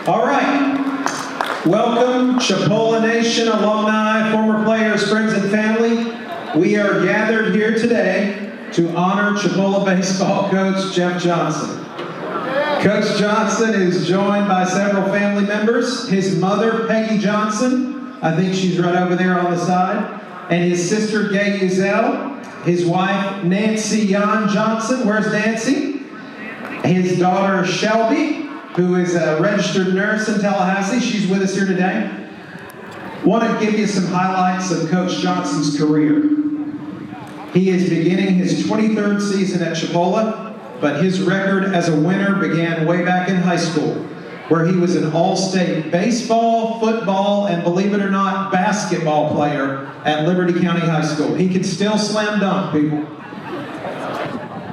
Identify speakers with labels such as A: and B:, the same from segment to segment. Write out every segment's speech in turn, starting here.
A: All right. Welcome, Chipola Nation, alumni, former players, friends, and family. We are gathered here today to honor Chipola baseball coach Jeff Johnson. Coach Johnson is joined by several family members. His mother, Peggy Johnson, I think she's right over there on the side, and his sister, Gay Uzel, his wife, Nancy Yan Johnson. Where's Nancy? His daughter, Shelby, who is a registered nurse in Tallahassee. She's with us here today. Want to give you some highlights of Coach Johnson's career. He is beginning his 23rd season at Chipola, but his record as a winner began way back in high school, where he was an all-state baseball, football, and believe it or not, basketball player at Liberty County High School. He can still slam dunk, people.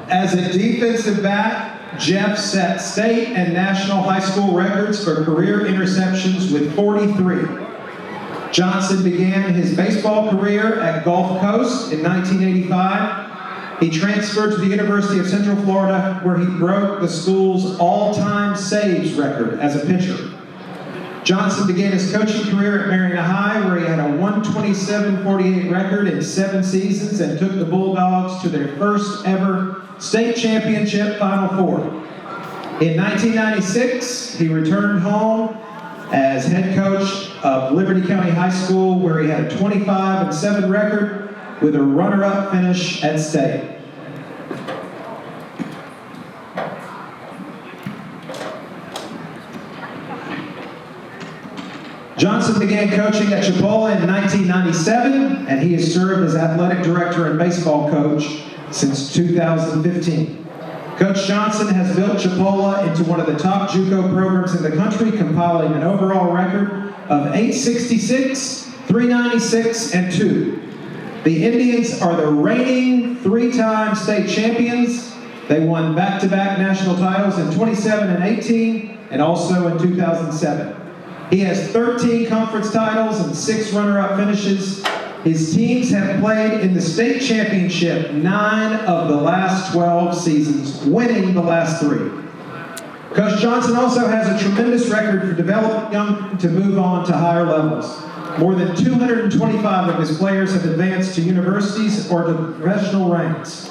A: As a defensive back, Jeff set state and national high school records for career interceptions with 43. Johnson began his baseball career at Gulf Coast in 1985. He transferred to the University of Central Florida, where he broke the school's all-time saves record as a pitcher. Johnson began his coaching career at Marietta High, where he had a 127-48 record in 7 seasons and took the Bulldogs to their first ever state championship Final Four. In 1996, he returned home as head coach of Liberty County High School, where he had a 25-7 record with a runner-up finish at state. Johnson began coaching at Chipola in 1997, and he has served as athletic director and baseball coach since 2015. Coach Johnson has built Chipola into one of the top JUCO programs in the country, compiling an overall record of 866, 396, and 2. The Indians are the reigning 3-time state champions. They won back-to-back national titles in 27 and 18, and also in 2007. He has 13 conference titles and 6 runner-up finishes. His teams have played in the state championship 9 of the last 12 seasons, winning the last 3. Coach Johnson also has a tremendous record for developing young to move on to higher levels. More than 225 of his players have advanced to universities or to professional ranks.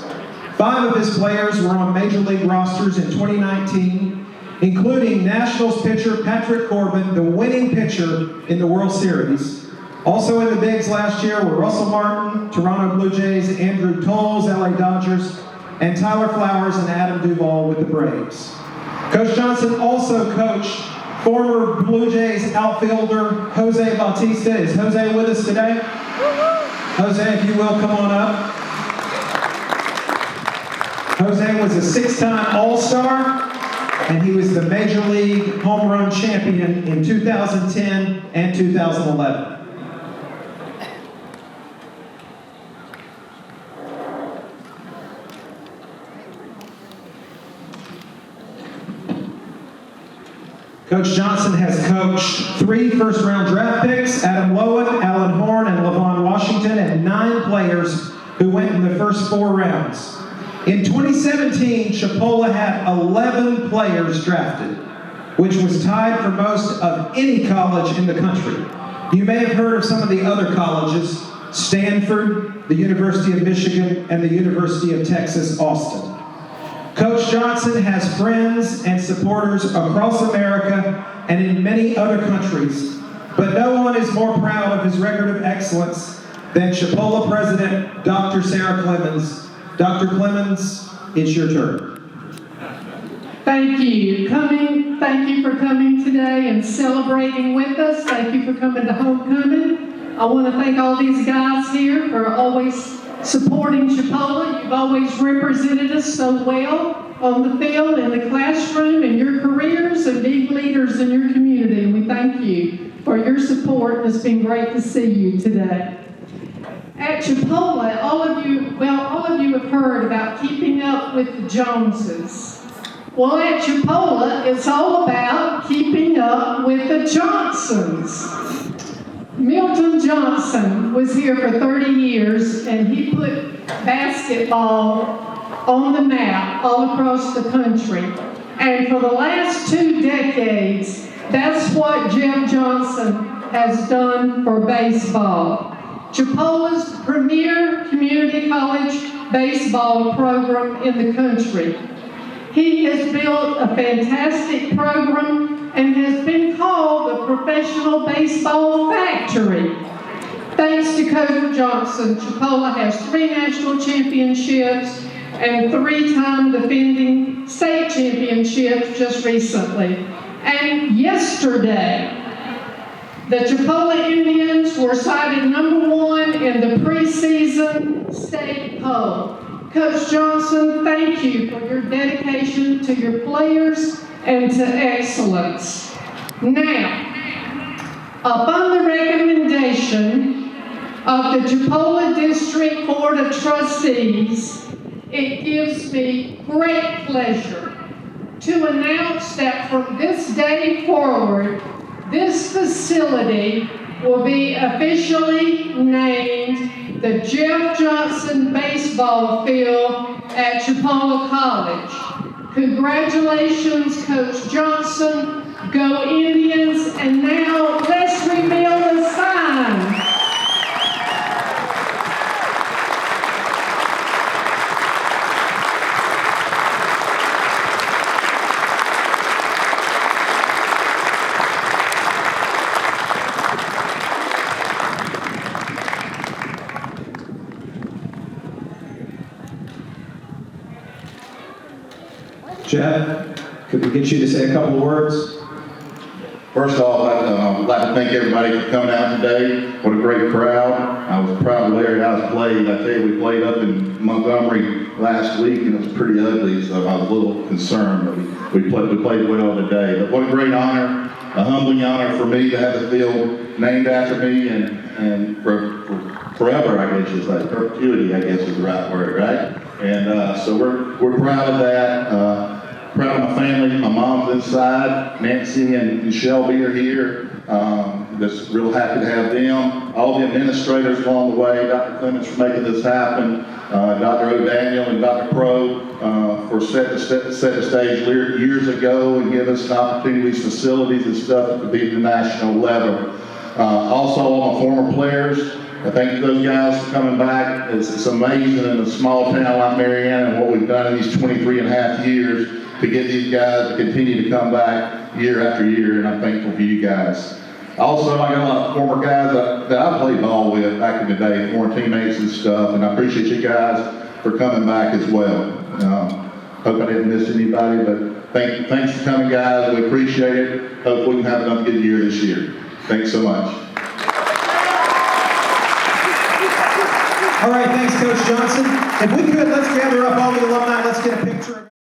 A: 5 of his players were on major league rosters in 2019, including Nationals pitcher Patrick Corbin, the winning pitcher in the World Series. Also in the bigs last year were Russell Martin, Toronto Blue Jays, Andrew Tolles, LA Dodgers, and Tyler Flowers and Adam Duvall with the Braves. Coach Johnson also coached former Blue Jays outfielder Jose Bautista. Is Jose with us today? Jose, if you will, come on up. Jose was a 6-time All-Star, and he was the Major League Home Run Champion in 2010 and 2011. Coach Johnson has coached 3 first-round draft picks, Adam Lowen, Alan Horn, and Levon Washington, and 9 players who went in the first 4 rounds. In 2017, Chipola had 11 players drafted, which was tied for most of any college in the country. You may have heard of some of the other colleges: Stanford, the University of Michigan, and the University of Texas, Austin. Coach Johnson has friends and supporters across America and in many other countries, but no one is more proud of his record of excellence than Chipola President Dr. Sarah Clemens. Dr. Clemens, it's your turn.
B: Thank you. Thank you for coming today and celebrating with us. Thank you for coming to homecoming. I want to thank all these guys here for always supporting Chipola. You've always represented us so well on the field, in the classroom, in your careers, and being leaders in your community. And we thank you for your support. It's been great to see you today. At Chipola, all of you have heard about keeping up with the Joneses. Well, at Chipola, it's all about keeping up with the Johnsons. Milton Johnson was here for 30 years, and he put basketball on the map all across the country. And for the last 2 decades, That's what Jeff Johnson has done for baseball. Chipola's premier community college baseball program in the country. He has built a fantastic program and has been called the professional baseball factory. Thanks to Coach Johnson, Chipola has 3 national championships and 3-time defending state championships just recently. And yesterday, the Chipola Indians were cited #1 in the preseason state poll. Coach Johnson, thank you for your dedication to your players and to excellence. Now, upon the recommendation of the Chipola District Board of Trustees, it gives me great pleasure to announce that from this day forward, this facility will be officially named the Jeff Johnson Baseball Field at Chipola College. Congratulations, Coach Johnson. Go Indians. And now let's reveal the sign.
A: Jeff, could we get you to say a couple of words?
C: First off, I'd like to thank everybody for coming out today. What a great crowd. I was proud of Larry House played. I tell you, we played up in Montgomery last week and it was pretty ugly, so I was a little concerned, but we played well today. But what a great honor, a humbling honor for me to have the field named after me and for forever, I guess you say. Perpetuity, I guess is the right word, right? And so we're proud of that. Proud of my family. My mom's inside. Nancy and Shelby are here. Just real happy to have them. All the administrators along the way. Dr. Clemens for making this happen. Dr. O'Daniel and Dr. Crow for set the stage years ago and give us an opportunity, these facilities and stuff to be at the national level. Also, all my former players. I thank those guys for coming back. It's amazing in a small town like Marianna and what we've done in these 23 and a half years to get these guys to continue to come back year after year, and I'm thankful for you guys. Also, I got a lot of former guys that I played ball with back in the day, former teammates and stuff, and I appreciate you guys for coming back as well. Hope I didn't miss anybody, but thanks for coming, guys. We appreciate it. Hope we can have another good year this year. Thanks so much.
A: All right, thanks, Coach Johnson. If we could, let's gather up all the alumni. Let's get a picture of